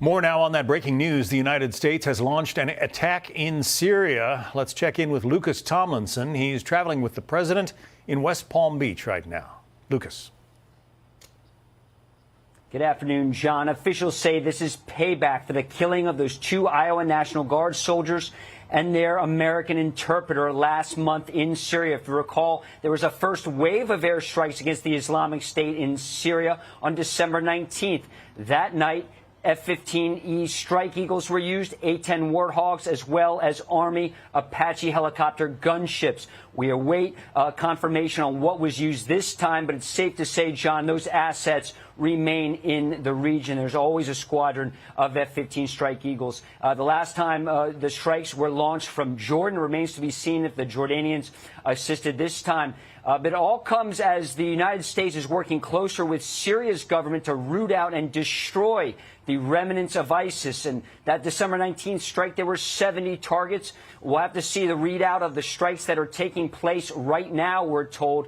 More now on that breaking news. The United States has launched an attack in Syria. Let's check in with Lucas Tomlinson. He's traveling with the president in West Palm Beach right now. Lucas. Good afternoon, John. Officials say this is payback for the killing of those 2 Iowa National Guard soldiers and their American interpreter last month in Syria. If you recall, there was a first wave of airstrikes against the Islamic State in Syria on December 19th. That night, F-15E Strike Eagles were used, A-10 Warthogs, as well as Army Apache helicopter gunships. We await confirmation on what was used this time, but it's safe to say, John, those assets remain in the region. There's always a squadron of F-15 Strike Eagles. The last time the strikes were launched from Jordan remains to be seen if the Jordanians assisted this time. But it all comes as the United States is working closer with Syria's government to root out and destroy the remnants of ISIS. And that December 19th strike, there were 70 targets. We'll have to see the readout of the strikes that are taking place right now, we're told.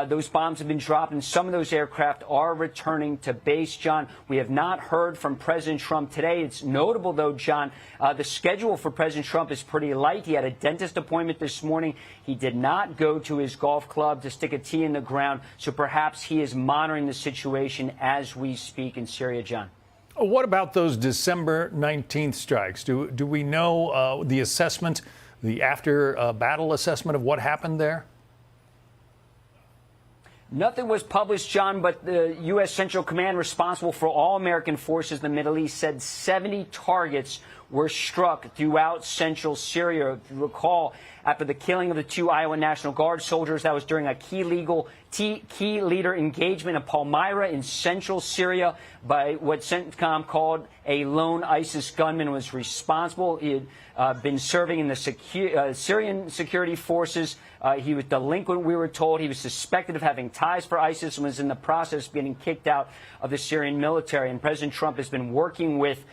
Those bombs have been dropped, and some of those aircraft are returning to base, John. We have not heard from President Trump today. It's notable, though, John, the schedule for President Trump is pretty light. He had a dentist appointment this morning. He did not go to his golf club to stick a tee in the ground, so perhaps he is monitoring the situation as we speak in Syria, John. What about those December 19th strikes? Do we know the assessment, the after-battle assessment of what happened there? Nothing was published, John, but the U.S. Central Command responsible for all American forces in the Middle East said 70 targets were struck throughout central Syria. If you recall, after the killing of the 2 Iowa National Guard soldiers, that was during a key leader engagement in Palmyra in central Syria by what CENTCOM called a lone ISIS gunman was responsible. He had been serving in the Syrian security forces. He was delinquent, we were told. He was suspected of having ties for ISIS and was in the process of getting kicked out of the Syrian military. And President Trump has been working with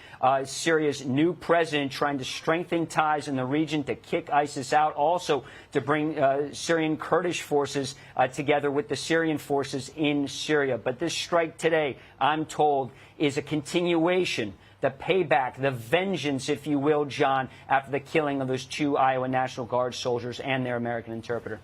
Syria's new president, trying to strengthen ties in the region to kick ISIS out, also to bring Syrian Kurdish forces together with the Syrian forces in Syria. But this strike today, I'm told, is a continuation, the payback, the vengeance, if you will, John, after the killing of those 2 Iowa National Guard soldiers and their American interpreter.